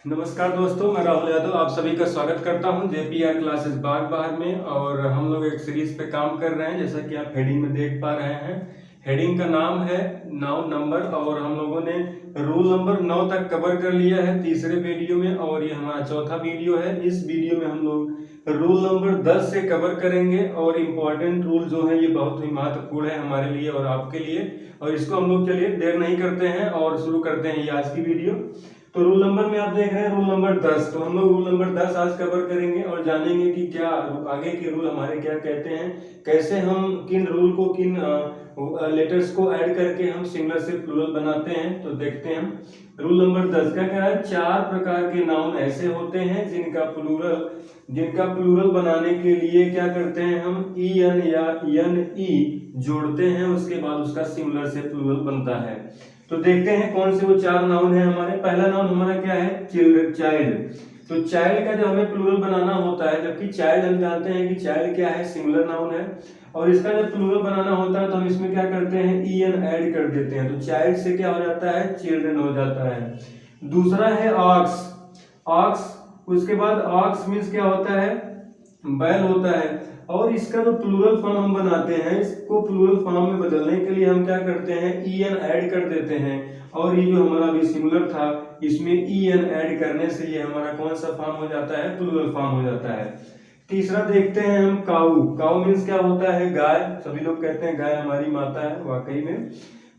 नमस्कार दोस्तों, मैं राहुल यादव आप सभी का स्वागत करता हूं JPR क्लासेस बाग बहार में। और हम लोग एक सीरीज पे काम कर रहे हैं, जैसा कि आप हेडिंग में देख पा रहे हैं। हेडिंग का नाम है नाउन नंबर और हम लोगों ने रूल नंबर 9 तक कवर कर लिया है तीसरे वीडियो में, और ये हमारा चौथा वीडियो है। इस वीडियो में हम लोग रूल नंबर 10 से कवर करेंगे और इम्पोर्टेंट रूल जो है ये बहुत ही महत्वपूर्ण है हमारे लिए और आपके लिए। और इसको हम लोग चलिए देर नहीं करते हैं और शुरू करते हैं ये आज की वीडियो। तो रूल नंबर में आप देख रहे हैं रूल नंबर 10। तो हम लोग रूल नंबर 10 आज कवर करेंगे और जानेंगे कि क्या आगे के रूल हमारे क्या कहते हैं, कैसे हम किन रूल को किन लेटर्स को ऐड करके हम सिंगुलर से प्लूरल बनाते हैं। तो देखते हैं रूल नंबर 10 का क्या है। 4 प्रकार के नाउन ऐसे होते हैं जिनका प्लूरल बनाने के लिए क्या करते हैं, हम en या en जोड़ते हैं, उसके बाद उसका सिंगुलर से प्लूरल बनता है। तो देखते हैं कौन से वो 4 नाउन है हमारे। पहला नाउन हमारा क्या है, चाइल्ड। तो चाइल्ड का जब हमें प्लूरल बनाना होता है, जबकि चाइल्ड हम जानते हैं कि चाइल्ड क्या है, सिंगुलर नाउन है, और इसका जब प्लूरल बनाना होता है तो हम इसमें क्या करते हैं, en ऐड कर देते हैं। तो चाइल्ड से क्या हो जाता है, चिल्ड्रन हो जाता है। दूसरा है ऑक्स। ऑक्स, उसके बाद ऑक्स मीन्स क्या होता है, बैल होता है। और इसका जो प्लूरल फॉर्म हम बनाते हैं, इसको प्लूरल फॉर्म में बदलने के लिए हम क्या करते हैं, en ऐड कर देते हैं। और ये जो हमारा अभी सिंगुलर था, इसमें en ऐड करने से ये हमारा कौन सा फॉर्म हो जाता है, प्लूरल फॉर्म हो जाता है। तीसरा देखते हैं हम काऊ। काऊ मीन्स क्या होता है, गाय। सभी लोग कहते हैं गाय हमारी माता है, वाकई में।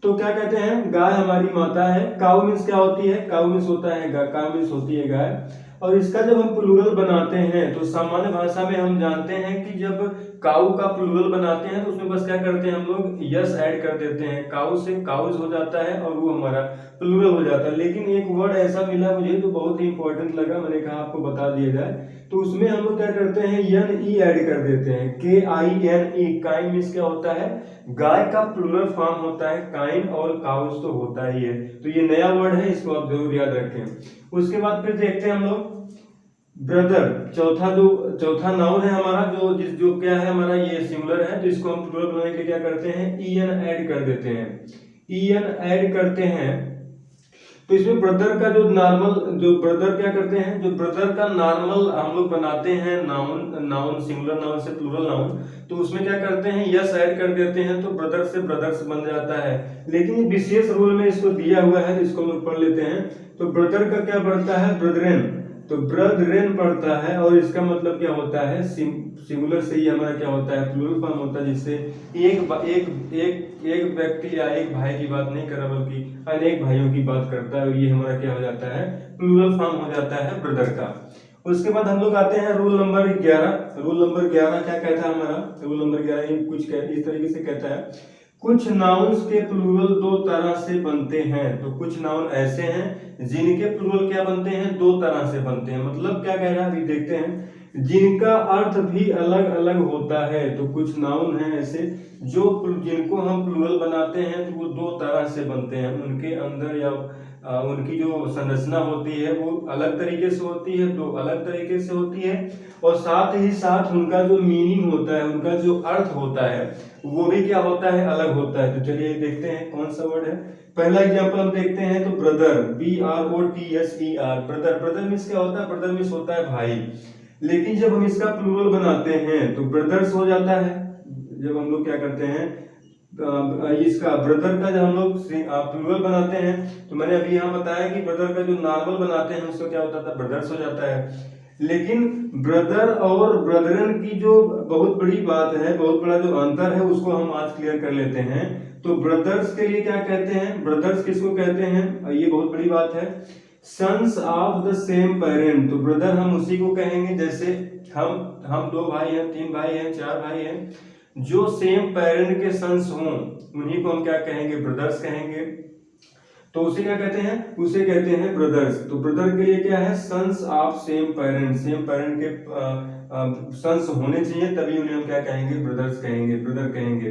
तो क्या कहते हैं, गाय हमारी माता है। काऊ मीन्स क्या होती है, काऊ मीन्स होता है गाय, काऊ मीन्स होती है गाय। और इसका जब हम प्लूरल बनाते हैं तो सामान्य भाषा में हम जानते हैं कि जब काऊ का प्लूरल बनाते हैं तो उसमें बस क्या करते हैं, हम लोग यस ऐड कर देते हैं। काऊ से काउज हो जाता है और वो हमारा प्लूरल हो जाता है। लेकिन एक वर्ड ऐसा मिला मुझे जो बहुत ही इंपॉर्टेंट लगा, मैंने कहा आपको बता दिया जाए। तो उसमें हम लोग क्या करते हैं, एन ई ऐड कर देते हैं, KINE। काइन मीन्स क्या होता है, गाय का प्लूरल फॉर्म होता है काइन, और काउज तो होता ही है। तो ये नया वर्ड है, इसको आप जरूर याद रखें। उसके बाद फिर देखते हैं हम लोग ब्रदर। चौथा नाउन है हमारा, जो क्या है हमारा, ये सिंगुलर है। तो इसको हम प्लूरल बनाने के लिए क्या करते हैं, en ऐड कर देते हैं। en ऐड करते हैं तो इसमें ब्रदर का जो ब्रदर क्या करते हैं, जो ब्रदर का नॉर्मल हम लोग बनाते हैं नाउन सिंगुलर नाउन से प्लूरल नाउन, तो उसमें क्या करते हैं, यस ऐड कर देते हैं, तो ब्रदर से ब्रदर्स बन जाता है। लेकिन विशेष रूल में इसको दिया हुआ है, इसको हम लोग पढ़ लेते हैं। तो ब्रदर का क्या पढ़ता है, ब्रदरेन। तो ब्रदरेन पढ़ता है, और इसका मतलब क्या होता है, सिंगुलर से ही हमारा क्या होता है, प्लूरल फॉर्म होता है, जिससे एक व्यक्ति या एक भाई की बात नहीं कर रहा बल्कि अनेक भाइयों की बात करता है, और ये हमारा क्या हो जाता है, प्लूरल फॉर्म हो जाता है ब्रदर का। उसके बाद हम लोग आते हैं रूल नंबर 11। रूल नंबर 11 क्या कहता है हमारा, रूल नंबर 11 कुछ इस तरीके से कहता है, कुछ नाउन्स के प्लूरल 2 तरह से बनते हैं। तो कुछ नाउन ऐसे हैं जिनके प्लूरल क्या बनते हैं, 2 तरह से बनते हैं। मतलब क्या कह रहा है, अभी देखते हैं, जिनका अर्थ भी अलग अलग होता है। तो कुछ नाउन हैं ऐसे जिनको हम प्लूरल बनाते हैं तो वो 2 तरह से बनते हैं। उनके अंदर या उनकी जो संरचना होती है वो अलग तरीके से होती है, 2 अलग तरीके से होती है, और साथ ही साथ उनका जो मीनिंग होता है, उनका जो अर्थ होता है, वो भी क्या होता है, अलग होता है। तो चलिए देखते हैं कौन सा वर्ड है। पहला एग्जांपल हम देखते हैं, तो ब्रदर, BROTHER। ब्रदर मीन्स क्या होता है, ब्रदर मीन्स होता है भाई। लेकिन जब हम इसका प्लूरल बनाते हैं तो ब्रदर्स हो जाता है। जब हम लोग क्या करते हैं, इसका ब्रदर का जब हम लोग प्लूरल बनाते हैं, तो मैंने अभी यहाँ बताया कि ब्रदर का जो नॉर्मल बनाते हैं उसको क्या होता था, ब्रदर्स हो जाता है। लेकिन ब्रदर और ब्रदरन की जो बहुत बड़ी बात है, बहुत बड़ा जो अंतर है, उसको हम आज क्लियर कर लेते हैं। तो ब्रदर्स के लिए क्या कहते हैं, ब्रदर्स किसको कहते हैं, ये बहुत बड़ी बात है, sons of the same parent. तो ब्रदर हम उसी को कहेंगे, जैसे हम 2 भाई हैं, 3 भाई हैं, 4 भाई हैं, जो सेम पेरेंट के सन्स हों उन्हीं को हम क्या कहेंगे, ब्रदर्स कहेंगे। तो उसे क्या कहते हैं, उसे कहते हैं ब्रदर्स। तो ब्रदर के लिए क्या है, सन्स ऑफ सेम पेरेंट के सन्स होने चाहिए, तभी उन्हें हम क्या कहेंगे, ब्रदर्स कहेंगे, ब्रदर कहेंगे।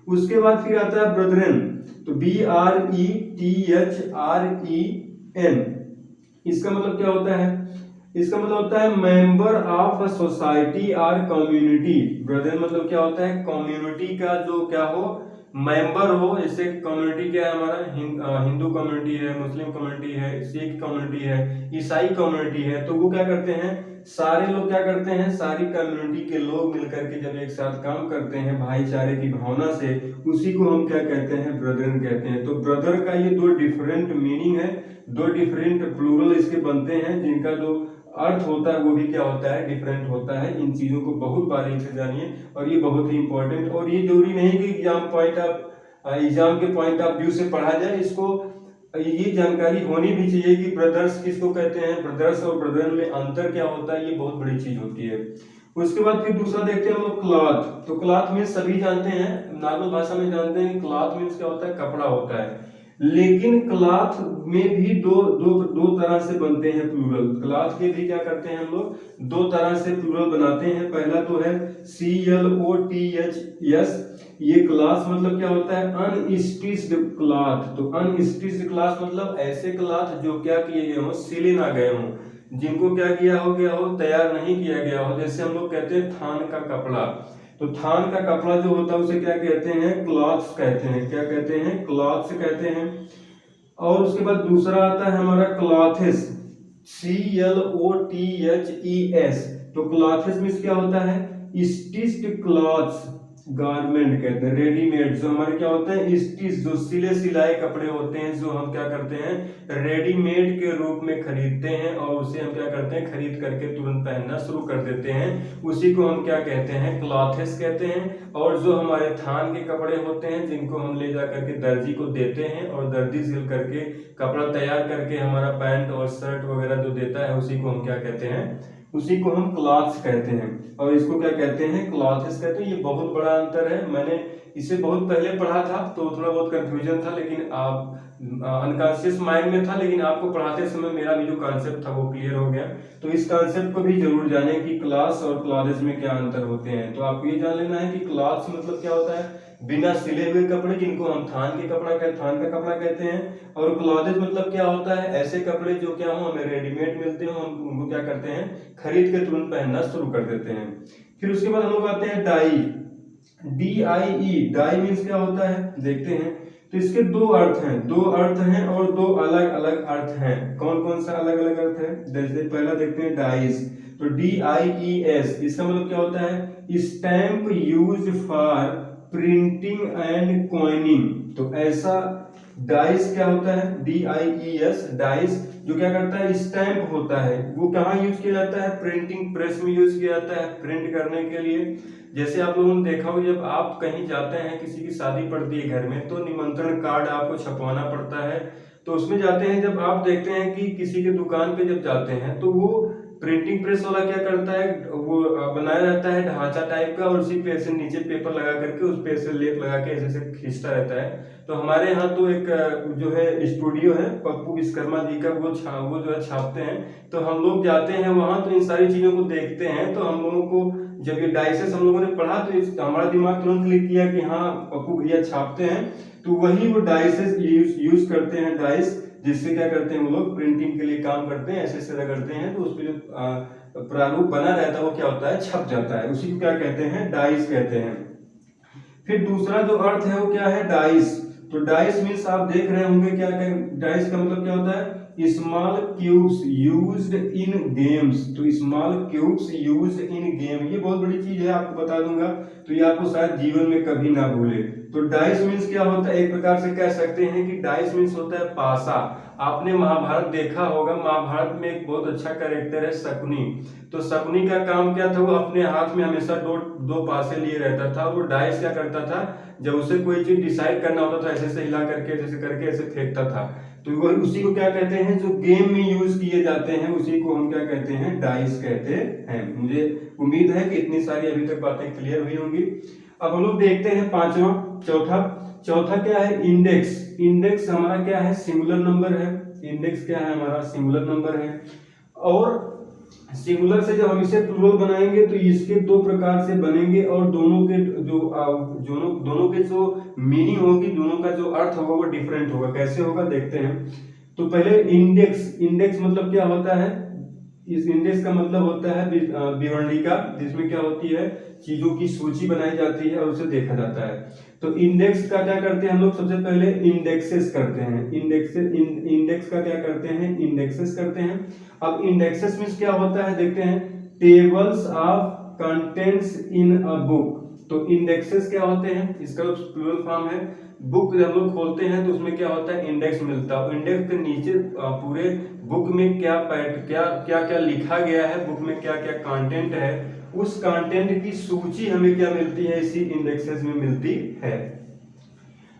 उसके बाद फिर आता है ब्रदरन। तो BRETHREN। इसका मतलब क्या होता है, इसका मतलब होता है मेंबर ऑफ अ सोसाइटी और कम्युनिटी। ब्रदर मतलब क्या होता है, कम्युनिटी का जो क्या हो, मेंबर हो, जैसे कम्युनिटी क्या है हमारा, हिंदू कम्युनिटी है, मुस्लिम कम्युनिटी है, सिख कम्युनिटी है, ईसाई कम्युनिटी है, तो वो क्या करते हैं, सारे लोग क्या करते हैं, सारी कम्युनिटी के लोग मिलकर के जब एक साथ काम करते हैं भाईचारे की भावना से, उसी को हम क्या कहते हैं, ब्रदरन कहते हैं। तो ब्रदर का ये दो डिफरेंट मीनिंग है, दो डिफरेंट प्लूरल इसके बनते हैं, जिनका जो अर्थ होता है वो भी क्या होता है, डिफरेंट होता है। इन चीजों को बहुत बारीक से जानिए और ये बहुत ही इंपॉर्टेंट, और ये जरूरी नहीं कि एग्जाम के पॉइंट ऑफ व्यू से पढ़ा जाए, इसको ये जानकारी होनी भी चाहिए कि ब्रदर्स किसको कहते हैं, ब्रदर्स और ब्रदर में अंतर क्या होता है, ये बहुत बड़ी चीज होती है। उसके बाद फिर दूसरा देखते हैं हम लोग क्लॉथ। तो क्लॉथ मीन्स सभी जानते हैं, नॉर्मल भाषा में जानते हैं, क्लॉथ मीन्स क्या होता है, कपड़ा होता है। लेकिन क्लॉथ में भी दो दो दो तरह से बनते हैं प्लूरल। क्लॉथ के भी क्या करते हैं हम लोग, दो तरह से प्लूरल बनाते हैं। पहला तो है CLOTHS, ये क्लॉथ मतलब क्या होता है, अनस्टिच्ड क्लॉथ। तो अनस्टिच्ड क्लॉथ मतलब ऐसे क्लॉथ जो क्या किए गए हो, सिले ना गए हो, जिनको क्या किया हो गया हो, तैयार नहीं किया गया हो। जैसे हम लोग कहते हैं थान का कपड़ा, तो थान का कपड़ा जो होता है उसे क्या कहते हैं, क्लॉथ्स कहते हैं। क्या कहते हैं, क्लॉथ्स कहते हैं। और उसके बाद दूसरा आता है हमारा क्लॉथेस, CLOTHES। तो क्लॉथेस मीन्स क्या होता है, स्टिच्ड क्लॉथ्स, गारमेंट कहते हैं, रेडीमेड जो हमारे क्या होते हैं, स्टिच जो सिले सिलाए कपड़े होते हैं, जो हम क्या करते हैं, रेडीमेड के रूप में खरीदते हैं और उसे हम क्या करते हैं, खरीद करके तुरंत पहनना शुरू कर देते हैं, उसी को हम क्या कहते हैं, क्लॉथेस कहते हैं। और जो हमारे थान के कपड़े होते हैं, जिनको हम ले जा करके दर्जी को देते हैं और दर्जी सिल करके कपड़ा तैयार करके हमारा पैंट और शर्ट वगैरह जो देता है, उसी को हम क्या कहते हैं, उसी को हम क्लॉथ्स कहते हैं। और इसको क्या कहते हैं, क्लॉथ्स कहते हैं। ये बहुत बड़ा अंतर है, मैंने इसे बहुत पहले पढ़ा था तो थोड़ा बहुत कंफ्यूजन था, लेकिन आप अनकॉन्शियस माइंड में था, लेकिन आपको पढ़ाते समय मेरा भी जो कॉन्सेप्ट था वो क्लियर हो गया। तो इस कॉन्सेप्ट को भी जरूर जानें कि क्लॉथ्स और क्लॉथेस में क्या अंतर होते हैं। तो आपको ये जान लेना है कि क्लॉथ्स मतलब क्या होता है, बिना सिले हुए कपड़े, जिनको हम थान का कपड़ा कहते हैं। और क्लॉथेस मतलब क्या होता है, ऐसे कपड़े जो क्या हो, हमें रेडीमेड मिलते हो, हम उनको क्या करते हैं, खरीद के तुरंत पहनना शुरू कर देते हैं। फिर उसके बाद हम लोग आते हैं डाई, DIE। डाई मीन्स क्या होता है, देखते हैं। तो इसके दो अर्थ हैं और दो अलग अलग अर्थ हैं। कौन कौन सा अलग अलग अर्थ है, जैसे पहला देखते हैं डाइस। तो DIES, इसका मतलब क्या होता है, stamp used for printing and coining. तो ऐसा डाइस क्या होता है, DIES, डाइस, जो क्या करता है, स्टैम्प होता है। वो कहाँ यूज किया जाता है, प्रिंटिंग प्रेस में यूज किया जाता है, प्रिंट करने के लिए। जैसे आप लोगों ने देखा हो, जब आप कहीं जाते हैं, किसी की शादी पड़ती है घर में, तो निमंत्रण कार्ड आपको छपवाना पड़ता है। तो उसमें जाते हैं, जब आप देखते हैं कि किसी के दुकान पे जब जाते हैं, तो वो प्रिंटिंग प्रेस वाला क्या करता है, वो बनाया रहता है ढांचा टाइप का, और उसी पे से नीचे पेपर लगा करके उस पे से लेप लगा के ऐसे से खींचता रहता है। तो हमारे यहाँ तो एक जो है स्टूडियो है पप्पू विश्वकर्मा जी का, वो जो है छापते हैं। तो हम लोग जाते हैं वहां, तो इन सारी चीजों को देखते हैं। तो हम लोगों को जब ये डाइसेस हम लोगों ने पढ़ा, तो हमारा दिमाग तुरंत क्लिक किया कि हाँ पप्पू भैया छापते हैं। तो वही वो डाइसेस यूज करते हैं, डाइस, जिससे क्या करते हैं, वो लोग प्रिंटिंग के लिए काम करते हैं, ऐसे ऐसे रगड़ते हैं, तो उस पर जो प्रारूप बना रहता है वो क्या होता है, छप जाता है। उसी को क्या कहते हैं, डाइस कहते हैं। फिर दूसरा जो अर्थ है वो क्या है, डाइस। तो डाइस मीन्स आप देख रहे होंगे क्या, डाइस का मतलब क्या होता है, small cubes used in games. तो small cubes used in game, ये बहुत बड़ी चीज है, आपको बता दूंगा, तो ये आपको शायद जीवन में कभी ना भूले। तो डाइस मीन्स क्या होता है, एक प्रकार से कह सकते हैं कि डाइस मीन्स होता है पासा। आपने महाभारत देखा होगा, महाभारत में एक बहुत अच्छा कैरेक्टर है शकुनी। तो शकुनी का काम क्या था, वो अपने हाथ में हमेशा दो पासे लिए रहता था। वो डाइस क्या करता था, जब उसे कोई चीज डिसाइड करना होता था, ऐसे ऐसे हिला करके, जैसे करके ऐसे फेंकता था। तो वो उसी को क्या कहते हैं, जो गेम में यूज किए जाते हैं, उसी को हम क्या कहते हैं, डाइस कहते हैं। मुझे उम्मीद है कि इतनी सारी अभी तक बातें क्लियर हुई होंगी। अब हम लोग देखते हैं चौथा क्या है, इंडेक्स। इंडेक्स हमारा क्या है, सिंगुलर नंबर है। इंडेक्स क्या है, हमारा सिंगुलर नंबर है। और सिंगुलर से जब हम इसे प्लूरल बनाएंगे, तो इसके दो प्रकार से बनेंगे, और दोनों के जो मीनिंग होगी, दोनों का जो अर्थ होगा वो डिफरेंट होगा। कैसे होगा, देखते हैं। तो पहले इंडेक्स मतलब क्या होता है, इस इंडेक्स का मतलब होता है विवरणिका, जिसमें क्या होती है, चीजों की सूची बनाई जाती है और उसे देखा जाता है। तो इंडेक्स का क्या करते हैं हम लोग, सबसे पहले इंडेक्सेस करते हैं। इंडेक्स का क्या करते हैं, इंडेक्सेस करते हैं। अब इंडेक्सेस मींस क्या होता है देखते हैं, tables of contents in a book. तो इंडेक्सेस क्या होते हैं, इसका प्लूरल फॉर्म है। बुक जब हम लोग खोलते हैं तो उसमें क्या होता है, इंडेक्स मिलता है। इंडेक्स के नीचे पूरे बुक में क्या क्या लिखा गया है, बुक में क्या क्या कंटेंट है, उस कंटेंट की सूची हमें क्या मिलती है, इसी इंडेक्सेस में मिलती है।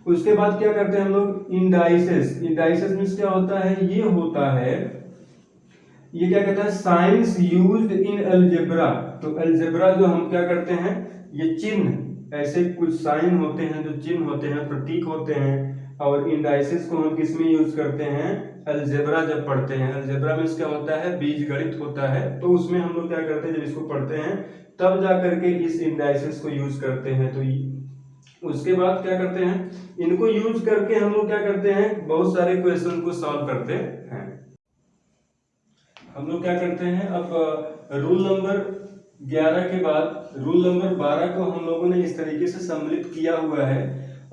उसके बाद क्या करते हैं हम लोग, इंडाइसेस। इंडाइसेस मींस क्या होता है, ये होता है, ये क्या कहता है, साइंस यूज्ड इन अलजेब्रा। तो अलजेब्रा जो हम क्या करते हैं, ये चिन्ह, ऐसे कुछ साइन होते हैं, जो चिन्ह होते हैं, प्रतीक होते हैं, और इंडाइसेस को हम किस में यूज करते हैं, अलजेब्रा जब पढ़ते हैं। अलजेब्रा मींस क्या होता है, बीजगणित होता है। तो उसमें हम लोग क्या करते हैं, जब इसको पढ़ते हैं तब जा करके इस इंडाइसेस को यूज करते हैं। तो उसके बाद क्या करते हैं, इनको यूज करके हम लोग क्या करते हैं, बहुत सारे क्वेश्चन को सॉल्व करते हैं। हम लोग क्या करते हैं, अब रूल नंबर 11 के बाद रूल नंबर 12 को हम लोगों ने इस तरीके से सम्मिलित किया हुआ है,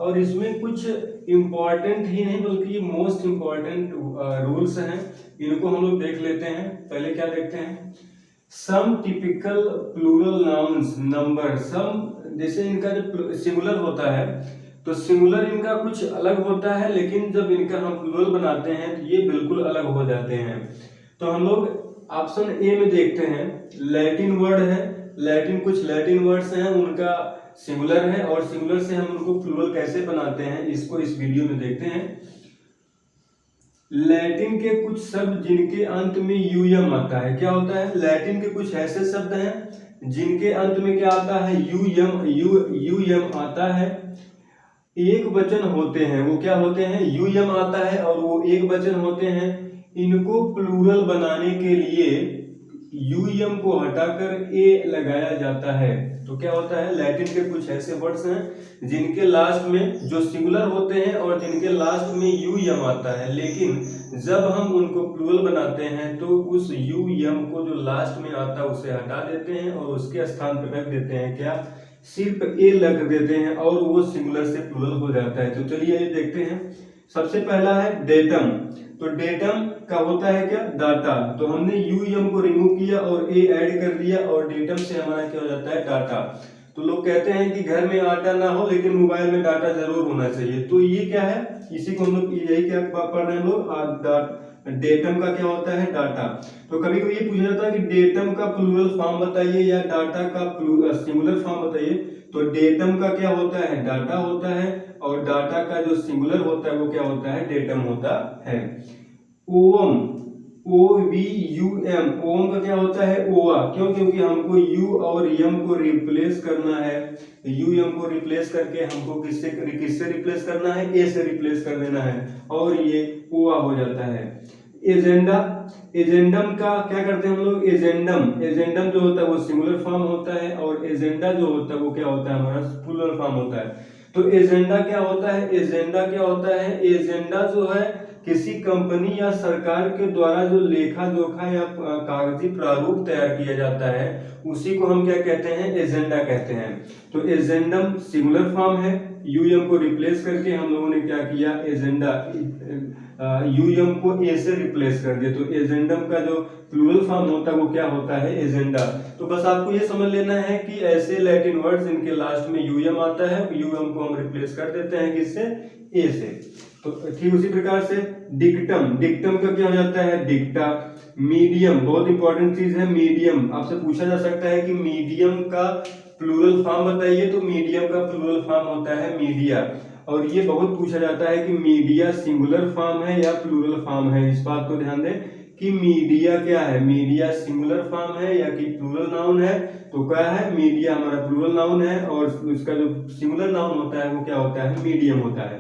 और इसमें कुछ इम्पॉर्टेंट ही नहीं बल्कि ये मोस्ट इम्पॉर्टेंट रूल्स हैं, इनको हम लोग देख लेते हैं। पहले क्या देखते हैं, सम टिपिकल प्लूरल नाउन्स नंबर। सम जैसे इनका जो सिंगुलर होता है तो सिंगुलर इनका कुछ अलग होता है, लेकिन जब इनका हम प्लूरल बनाते हैं तो ये बिल्कुल अलग हो जाते हैं। तो हम लोग ऑप्शन ए में देखते हैं, लैटिन वर्ड है, लैटिन कुछ लैटिन वर्ड्स हैं, उनका सिंगुलर है, और सिंगुलर से हम उनको प्लूरल कैसे बनाते हैं इसको इस वीडियो में देखते हैं। लैटिन के कुछ शब्द जिनके अंत में यूएम आता है, क्या होता है, लैटिन के कुछ ऐसे शब्द हैं जिनके अंत में क्या आता है, यूएम आता है। एक वचन होते हैं, वो क्या होते हैं, यूएम आता है, और वो एक वचन होते हैं। इनको प्लूरल बनाने के लिए यूएम को हटाकर ए लगाया जाता है। तो क्या होता है, लैटिन के कुछ ऐसे वर्ड्स हैं जिनके लास्ट में जो सिंगुलर होते हैं और जिनके लास्ट में यूएम आता है, लेकिन जब हम उनको प्लूरल बनाते हैं तो उस यूएम को जो लास्ट में आता है उसे हटा देते हैं और उसके स्थान पर रख देते हैं क्या, सिर्फ ए लग देते हैं, और वो सिंगुलर से प्लूरल हो जाता है। तो चलिए ये देखते हैं। सबसे पहला है डेटम। तो डेटम का होता है क्या, डाटा। तो हमने यूएम को रिमूव किया और ए ऐड कर दिया, और डेटम से हमारा क्या हो जाता है, डाटा। तो लोग कहते हैं कि घर में आटा ना हो लेकिन मोबाइल में डाटा जरूर होना चाहिए। तो ये क्या है, इसी को हम लोग यही क्या पढ़ रहे हैं लोग, डेटम का क्या होता है, डाटा। तो कभी कभी ये पूछा जाता है कि डेटम का प्लूरल फॉर्म बताइए या डाटा का सिंगुलर फॉर्म बताइए। तो डेटम का क्या होता है, डाटा होता है, और डाटा का जो सिंगुलर होता है वो क्या होता है, डेटम होता है। ओम, OVUM, ओम का क्या होता है, ओआ। क्यों, क्योंकि हमको यू और यम को रिप्लेस करना है। यूएम को रिप्लेस करके हमको किससे रिप्लेस करना है, ए से रिप्लेस कर देना है, और ये ओआ हो जाता है। एजेंडा, एजेंडम का क्या करते हैं हम लोग, एजेंडम जो होता है वो सिंगुलर फॉर्म होता है, और एजेंडा जो होता है वो क्या होता है, हमारा प्लूरल फॉर्म होता है। तो एजेंडा क्या होता है, एजेंडा क्या होता है, एजेंडा जो है किसी कंपनी या सरकार के द्वारा जो लेखा जोखा या कागजी प्रारूप तैयार किया जाता है उसी को हम क्या कहते हैं, एजेंडा कहते हैं। तो एजेंडम सिंगुलर फॉर्म है, यूएम को रिप्लेस करके हम लोगों ने क्या किया, एजेंडा यूएम को ए से रिप्लेस कर दिया। तो एजेंडम का जो प्लूरल फॉर्म होता है वो क्या होता है, एजेंडा। तो बस आपको ये समझ लेना है कि ऐसे लैटिन वर्ड्स इनके लास्ट में यूएम आता है, यूएम को हम रिप्लेस कर देते हैं किससे, ए से। तो ठीक उसी प्रकार से डिक्टम, डिक्टम का क्या हो जाता है, डिक्टा। मीडियम, बहुत इंपॉर्टेंट चीज है मीडियम। आपसे पूछा जा सकता है कि मीडियम का प्लूरल फॉर्म बताइए, तो मीडियम का प्लूरल फॉर्म होता है मीडिया। और ये बहुत पूछा जाता है कि मीडिया सिंगुलर फॉर्म है या प्लूरल फॉर्म है। इस बात को ध्यान दें कि मीडिया क्या है, मीडिया सिंगुलर फॉर्म है या कि प्लूरल नाउन है। तो क्या है, मीडिया हमारा प्लूरल नाउन है, और उसका जो सिंगुलर नाउन होता है वो क्या होता है, मीडियम होता है।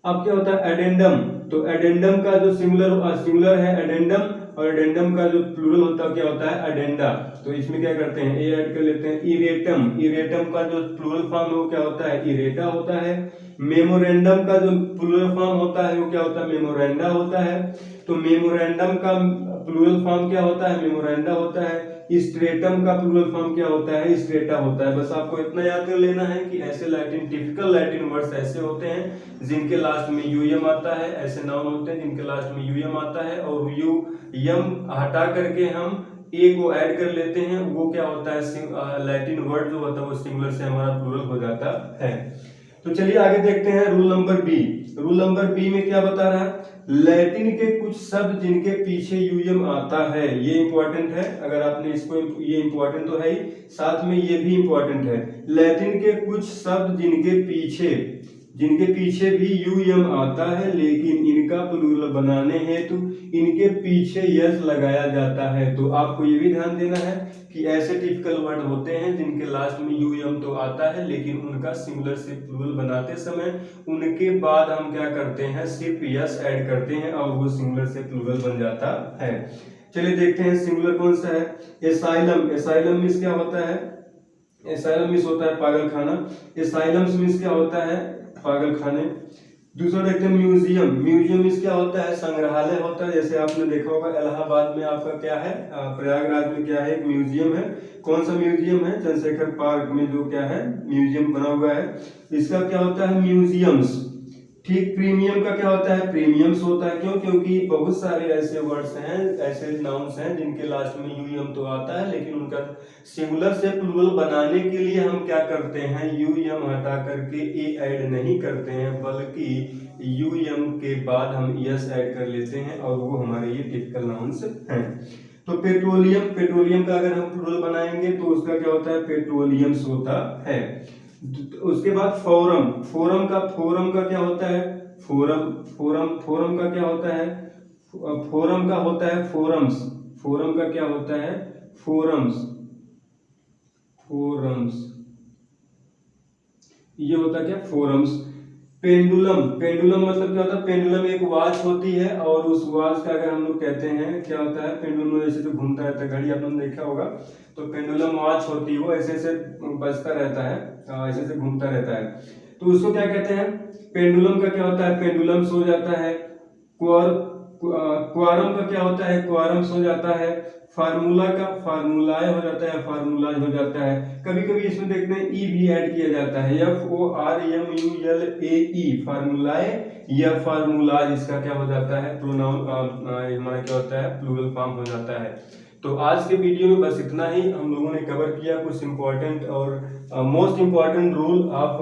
अब क्या होता है, एडेंडम। तो एडेंडम का जो सिंगुलर है एडेंडम, और एडेंडम का जो प्लूरल होता है क्या होता है, एडेंडा। तो इसमें क्या करते हैं, ए ऐड कर लेते हैं। इरेटम, इरेटम का जो प्लूरल फॉर्म है वो क्या होता है, इरेटा होता है। मेमोरेंडम का जो प्लूरल फॉर्म होता है वो क्या होता है, मेमोरेंडा होता है। तो मेमोरेंडम का प्लूरल फॉर्म क्या होता है, मेमोरेंडा होता है। स्ट्रेटम का प्लूरल फॉर्म क्या होता है? स्ट्रेटा होता है। बस आपको इतना याद कर लेना है कि ऐसे लैटिन टिपिकल लैटिन वर्ड्स ऐसे होते हैं जिनके लास्ट में यूएम आता है, ऐसे नाउन होते हैं जिनके लास्ट में यूएम आता है और यू यम हटा करके हम ए को ऐड कर लेते हैं, वो क्या होता है? लैटिन वर्ड जो होता है वो सिंगुलर से हमारा प्लूरल हो जाता है। तो चलिए आगे देखते हैं rule number B. Rule number B में क्या बता रहा है? लैटिन के कुछ शब्द जिनके पीछे यूएम आता है, ये इंपॉर्टेंट है। अगर आपने इसको, ये इंपॉर्टेंट तो है ही, साथ में ये भी इंपॉर्टेंट है। लैटिन के कुछ शब्द जिनके पीछे भी यूएम आता है लेकिन इनका प्लूरल बनाने हेतु इनके पीछे यस लगाया जाता है। तो आपको ये भी ध्यान देना है कि ऐसे टिपिकल वर्ड होते हैं जिनके लास्ट में यूएम तो आता है लेकिन उनका सिंगुलर से प्लूरल बनाते समय उनके बाद हम क्या करते हैं? सिर्फ यस ऐड करते हैं और वो सिंगुलर से प्लूरल बन जाता है। चलिए देखते हैं सिंगुलर कौन सा है। एसाइलम। एसाइलम मींस क्या होता है? एसाइलम मींस होता है पागल खाना। एसाइलम्स मींस क्या होता है? पागल खाने। दूसरा देखते हैं म्यूजियम। म्यूजियम मींस क्या होता है? संग्रहालय होता है। जैसे आपने देखा होगा इलाहाबाद में आपका क्या है, प्रयागराज में क्या है? एक म्यूजियम है। कौन सा म्यूजियम है? चंद्रशेखर पार्क में जो क्या है म्यूजियम बना हुआ है, इसका क्या होता है? म्यूजियम्स। ठीक। प्रीमियम का क्या होता है? प्रीमियम्स होता है। क्यों? क्योंकि बहुत सारे ऐसे वर्ड्स हैं, ऐसे नाउन्स हैं जिनके लास्ट में यूएम तो आता है लेकिन उनका सिंगुलर से प्लूरल बनाने के लिए हम क्या करते हैं? यूएम हटा करके ए ऐड नहीं करते हैं बल्कि यूएम के बाद हम यस ऐड कर लेते हैं और वो हमारे ये टिपिकल नाउन्स हैं। तो पेट्रोलियम, पेट्रोलियम का अगर हम प्लूरल बनाएंगे तो उसका क्या होता है? पेट्रोलियम्स होता है। उसके बाद फोरम। फोरम का क्या होता है? फोरम का क्या होता है? फोरम का होता है फोरम्स। फोरम का क्या होता है? फोरम्स। ये होता है क्या? फोरम्स। पेंडुलम। पेंडुलम मतलब क्या होता है? पेंडुलम एक वॉच होती है और उस वॉच का अगर हम लोग कहते हैं क्या होता है? पेंडुलम जैसे जो घूमता रहता है, घड़ी आपने देखा होगा, तो पेंडुलम वॉच होती है, वो ऐसे ऐसे बजता रहता है, ऐसे ऐसे घूमता रहता है, तो उसको क्या कहते हैं? पेंडुलम का क्या होता है? पेंडुलम्स हो जाता है। क्वारम का क्या होता है? क्वारम्स हो जाता है। फार्मूला का फार्मूलाए हो जाता है, फार्मूलाज हो जाता है। कभी कभी इसमें देखते हैं ई भी ऐड किया जाता है, FORMULAE, फार्मूलाए या फार्मूलाज, इसका क्या हो जाता है? प्रोनाउन हमारा क्या होता है? प्लूरल फॉर्म हो जाता है। तो आज के वीडियो में बस इतना ही हम लोगों ने कवर किया, कुछ इंपॉर्टेंट और most important rule of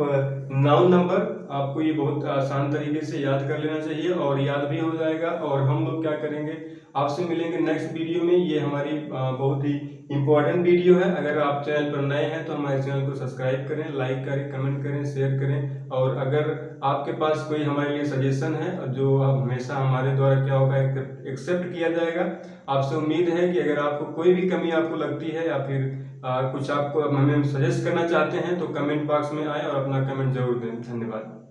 noun number. आपको ये बहुत आसान तरीके से याद कर लेना चाहिए और याद भी हो जाएगा। और हम लोग क्या करेंगे, आपसे मिलेंगे नेक्स्ट वीडियो में। ये हमारी बहुत ही इंपॉर्टेंट वीडियो है। अगर आप चैनल पर नए हैं तो हमारे चैनल को सब्सक्राइब करें, लाइक करें, कमेंट करें, शेयर करें। और अगर आपके पास कोई हमारे लिए सजेशन है जो हमेशा हमारे द्वारा क्या होगा एक्सेप्ट किया जाएगा। आपसे उम्मीद है कि अगर आपको कोई भी कमी आपको लगती है या फिर कुछ आपको हमें सजेस्ट करना चाहते हैं तो कमेंट बॉक्स में आए और अपना कमेंट जरूर दें। धन्यवाद।